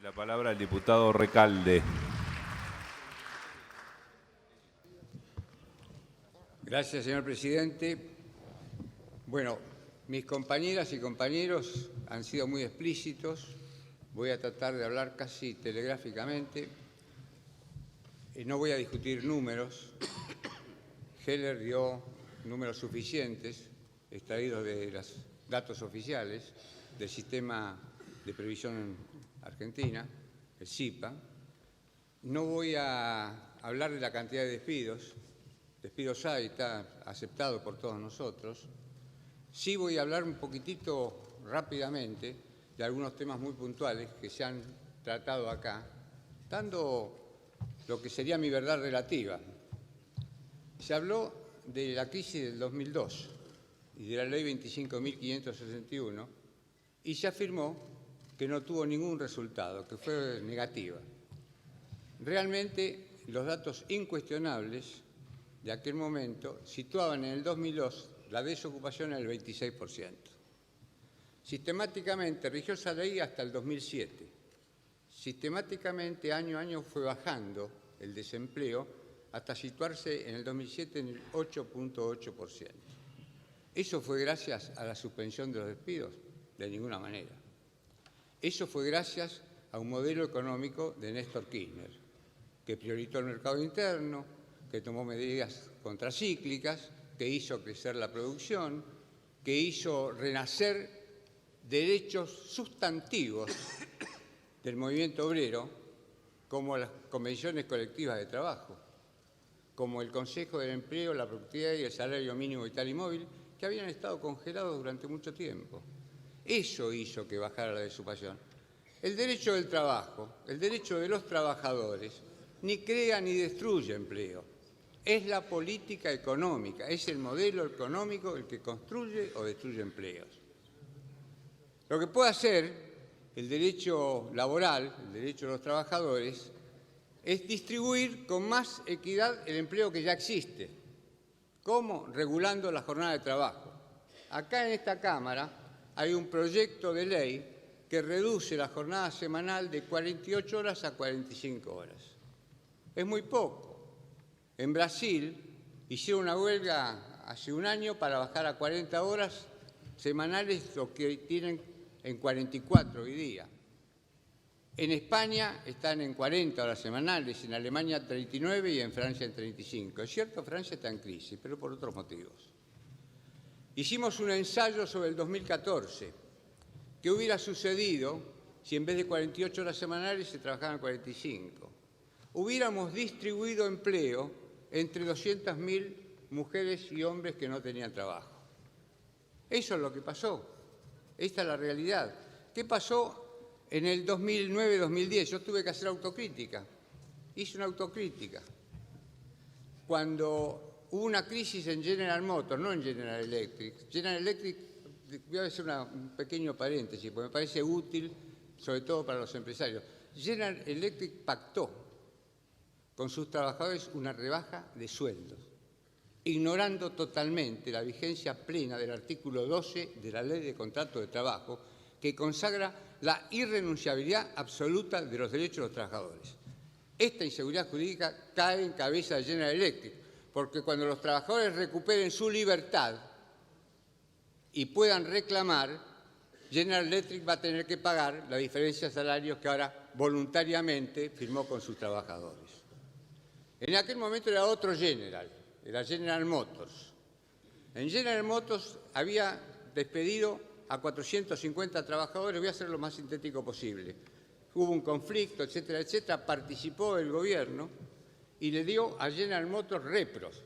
La palabra al diputado Recalde. Gracias, señor presidente. Bueno, mis compañeras y compañeros han sido muy explícitos. Voy a tratar de hablar casi telegráficamente. No voy a discutir números. Heller dio números suficientes, extraídos de los datos oficiales del Sistema de Previsión Argentina, el SIPA. No voy a hablar de la cantidad de despidos. Despidos hay, está aceptado por todos nosotros. Sí voy a hablar un poquitito rápidamente de algunos temas muy puntuales que se han tratado acá, dando lo que sería mi verdad relativa. Se habló de la crisis del 2002 y de la ley 25.561 y se afirmó que no tuvo ningún resultado, que fue negativa. Realmente los datos incuestionables de aquel momento situaban en el 2002 la desocupación en el 26%. Sistemáticamente rigió esa ley hasta el 2007. Sistemáticamente, año a año, fue bajando el desempleo hasta situarse en el 2007 en el 8.8%. ¿Eso fue gracias a la suspensión de los despidos? De ninguna manera. Eso fue gracias a un modelo económico de Néstor Kirchner, que priorizó el mercado interno, que tomó medidas contracíclicas, que hizo crecer la producción, que hizo renacer derechos sustantivos del movimiento obrero, como las convenciones colectivas de trabajo, como el Consejo del Empleo, la Productividad y el Salario Mínimo Vital y Móvil, que habían estado congelados durante mucho tiempo. Eso hizo que bajara la desocupación. El derecho del trabajo, el derecho de los trabajadores, ni crea ni destruye empleo. Es la política económica, es el modelo económico el que construye o destruye empleos. Lo que puede hacer el derecho laboral, el derecho de los trabajadores, es distribuir con más equidad el empleo que ya existe. ¿Cómo? Regulando la jornada de trabajo. Acá en esta Cámara hay un proyecto de ley que reduce la jornada semanal de 48 horas a 45 horas. Es muy poco. En Brasil hicieron una huelga hace un año para bajar a 40 horas semanales lo que tienen en 44 hoy día. En España están en 40 horas semanales, en Alemania 39 y en Francia en 35. Es cierto, Francia está en crisis, pero por otros motivos. Hicimos un ensayo sobre el 2014. ¿Qué hubiera sucedido si en vez de 48 horas semanales se trabajaran 45? Hubiéramos distribuido empleo entre 200.000 mujeres y hombres que no tenían trabajo. Eso es lo que pasó. Esta es la realidad. ¿Qué pasó en el 2009-2010? Yo tuve que hacer autocrítica. Hice una autocrítica. Cuando hubo una crisis en General Motors, no en General Electric. General Electric, voy a hacer un pequeño paréntesis, porque me parece útil, sobre todo para los empresarios. General Electric pactó con sus trabajadores una rebaja de sueldos, ignorando totalmente la vigencia plena del artículo 12 de la Ley de Contrato de Trabajo, que consagra la irrenunciabilidad absoluta de los derechos de los trabajadores. Esta inseguridad jurídica cae en cabeza de General Electric, porque cuando los trabajadores recuperen su libertad y puedan reclamar, General Electric va a tener que pagar la diferencia de salarios que ahora voluntariamente firmó con sus trabajadores. En aquel momento era otro General, era General Motors. En General Motors había despedido a 450 trabajadores, voy a hacer lo más sintético posible. Hubo un conflicto, etcétera, etcétera, participó el gobierno y le dio a General Motors repros.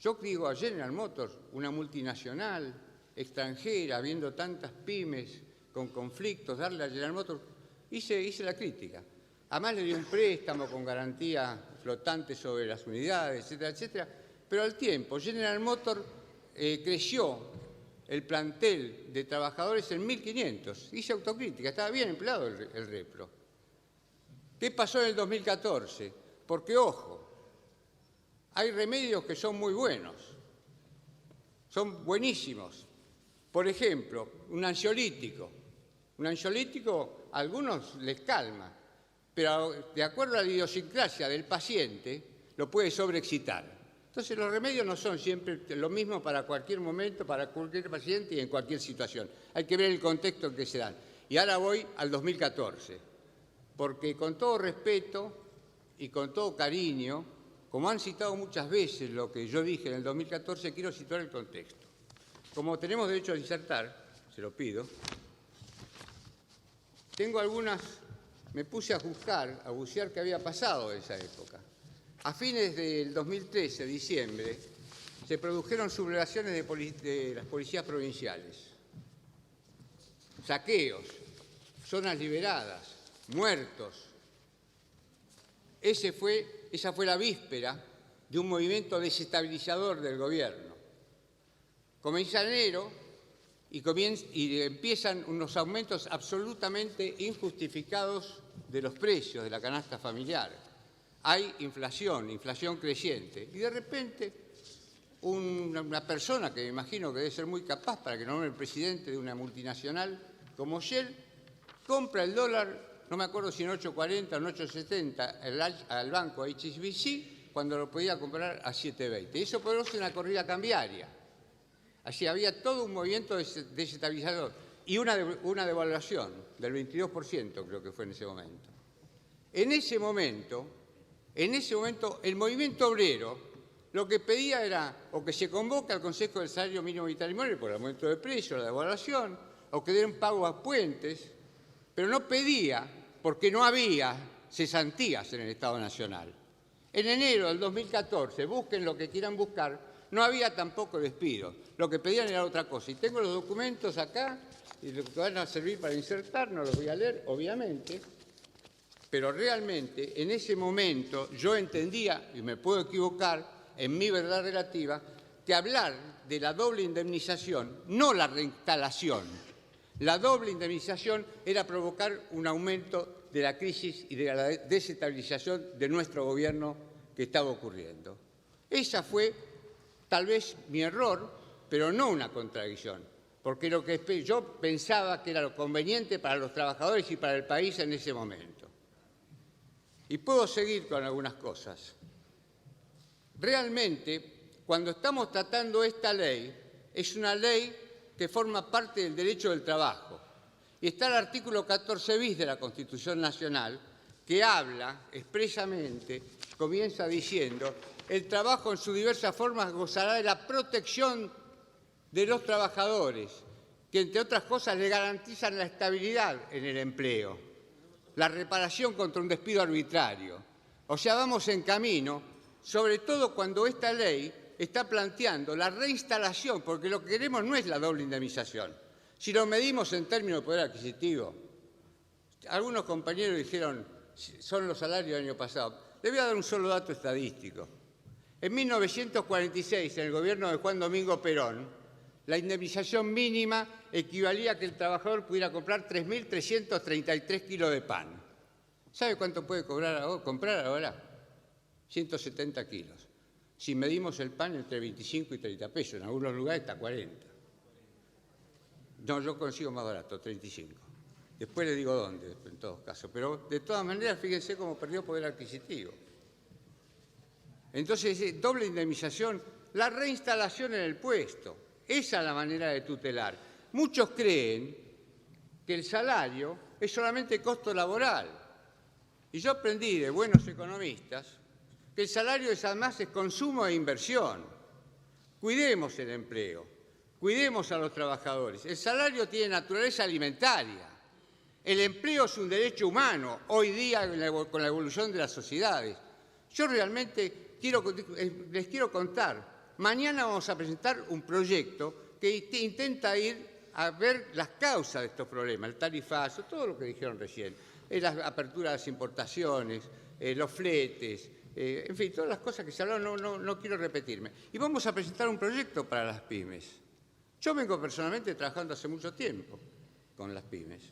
Yo digo a General Motors, una multinacional, extranjera, viendo tantas pymes con conflictos, darle a General Motors, hice la crítica. Además le dio un préstamo con garantía flotante sobre las unidades, etcétera, etcétera. Pero al tiempo, General Motors creció el plantel de trabajadores en 1.500. Hice autocrítica, estaba bien empleado el repro. ¿Qué pasó en el 2014? Porque, ojo, hay remedios que son muy buenos, son buenísimos. Por ejemplo, un ansiolítico. Un ansiolítico a algunos les calma, pero de acuerdo a la idiosincrasia del paciente, lo puede sobreexcitar. Entonces los remedios no son siempre lo mismo para cualquier momento, para cualquier paciente y en cualquier situación. Hay que ver el contexto en que se dan. Y ahora voy al 2014, porque con todo respeto y con todo cariño, como han citado muchas veces lo que yo dije en el 2014, quiero situar el contexto. Como tenemos derecho a disertar, se lo pido, tengo algunas, me puse a buscar, a bucear qué había pasado en esa época. A fines del 2013, diciembre, se produjeron sublevaciones de las policías provinciales, saqueos, zonas liberadas, muertos. Esa fue la víspera de un movimiento desestabilizador del gobierno. Comienza enero y empiezan unos aumentos absolutamente injustificados de los precios de la canasta familiar. Hay inflación creciente. Y de repente una persona que me imagino que debe ser muy capaz para que nombre el presidente de una multinacional como Shell, compra el dólar, no me acuerdo si en 8.40 o en 8.70 al banco HSBC, cuando lo podía comprar a 7.20. Eso produce una corrida cambiaria. Así había todo un movimiento desestabilizador y una devaluación del 22%, creo que fue en ese momento. En ese momento, el movimiento obrero lo que pedía era o que se convoque al Consejo del Salario Mínimo Vital y Móvil por el aumento de precio, la devaluación, o que den pago a puentes, pero no pedía, porque no había cesantías en el Estado Nacional. En enero del 2014, busquen lo que quieran buscar, no había tampoco despidos. Lo que pedían era otra cosa. Y tengo los documentos acá, y los que van a servir para insertar, no los voy a leer, obviamente, pero realmente en ese momento yo entendía, y me puedo equivocar, en mi verdad relativa, que hablar de la doble indemnización, no la reinstalación, la doble indemnización era provocar un aumento de la crisis y de la desestabilización de nuestro gobierno que estaba ocurriendo. Esa fue tal vez mi error, pero no una contradicción, porque lo que yo pensaba que era lo conveniente para los trabajadores y para el país en ese momento. Y puedo seguir con algunas cosas. Realmente, cuando estamos tratando esta ley, es una ley que forma parte del derecho del trabajo. Y está el artículo 14 bis de la Constitución Nacional, que habla expresamente, comienza diciendo, el trabajo en sus diversas formas gozará de la protección de los trabajadores, que entre otras cosas le garantizan la estabilidad en el empleo, la reparación contra un despido arbitrario. O sea, vamos en camino, sobre todo cuando esta ley está planteando la reinstalación, porque lo que queremos no es la doble indemnización. Si lo medimos en términos de poder adquisitivo, algunos compañeros dijeron, son los salarios del año pasado. Les voy a dar un solo dato estadístico. En 1946, en el gobierno de Juan Domingo Perón, la indemnización mínima equivalía a que el trabajador pudiera comprar 3.333 kilos de pan. ¿Sabe cuánto puede comprar ahora? 170 kilos. Si medimos el pan entre 25 y 30 pesos, en algunos lugares está 40. No, yo consigo más barato, 35. Después le digo dónde, en todos casos. Pero de todas maneras, fíjense cómo perdió poder adquisitivo. Entonces, doble indemnización, la reinstalación en el puesto. Esa es la manera de tutelar. Muchos creen que el salario es solamente costo laboral. Y yo aprendí de buenos economistas que el salario además es consumo e inversión. Cuidemos el empleo, cuidemos a los trabajadores. El salario tiene naturaleza alimentaria. El empleo es un derecho humano, hoy día con la evolución de las sociedades. Yo realmente les quiero contar. Mañana vamos a presentar un proyecto que intenta ir a ver las causas de estos problemas, el tarifazo, todo lo que dijeron recién, la apertura de las importaciones, los fletes, en fin, todas las cosas que se hablaron, no quiero repetirme. Y vamos a presentar un proyecto para las pymes. Yo vengo personalmente trabajando hace mucho tiempo con las pymes.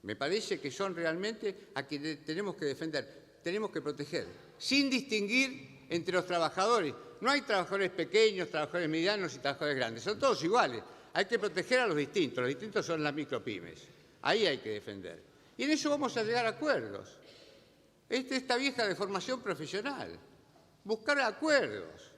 Me parece que son realmente a quienes tenemos que defender, tenemos que proteger, sin distinguir entre los trabajadores. No hay trabajadores pequeños, trabajadores medianos y trabajadores grandes, son todos iguales. Hay que proteger a los distintos son las micropymes. Ahí hay que defender. Y en eso vamos a llegar a acuerdos. Esta vieja deformación profesional. Buscar acuerdos.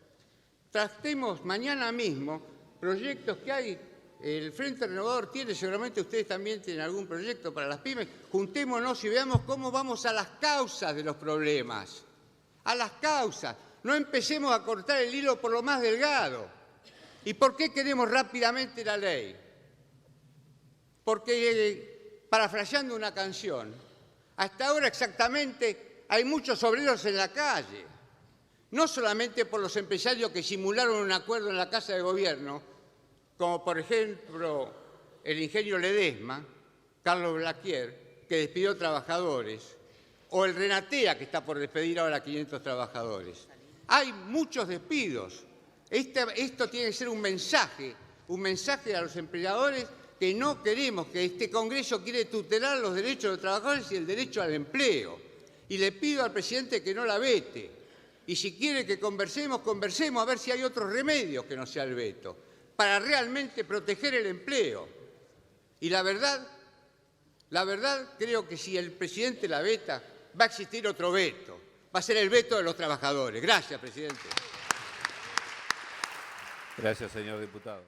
Tratemos mañana mismo proyectos que hay. El Frente Renovador tiene, seguramente ustedes también tienen algún proyecto para las pymes. Juntémonos y veamos cómo vamos a las causas de los problemas. A las causas. No empecemos a cortar el hilo por lo más delgado. ¿Y por qué queremos rápidamente la ley? Porque, parafraseando una canción, hasta ahora exactamente hay muchos obreros en la calle. No solamente por los empresarios que simularon un acuerdo en la Casa de Gobierno, como por ejemplo el ingeniero Ledesma, Carlos Blaquier, que despidió trabajadores, o el Renatea, que está por despedir ahora a 500 trabajadores. Hay muchos despidos. Esto tiene que ser un mensaje a los empleadores que no queremos, que este Congreso quiere tutelar los derechos de los trabajadores y el derecho al empleo. Y le pido al presidente que no la vete. Y si quiere que conversemos a ver si hay otros remedios que no sea el veto, para realmente proteger el empleo. Y la verdad, creo que si el presidente la veta, va a existir otro veto. Va a ser el veto de los trabajadores. Gracias, presidente. Gracias, señor diputado.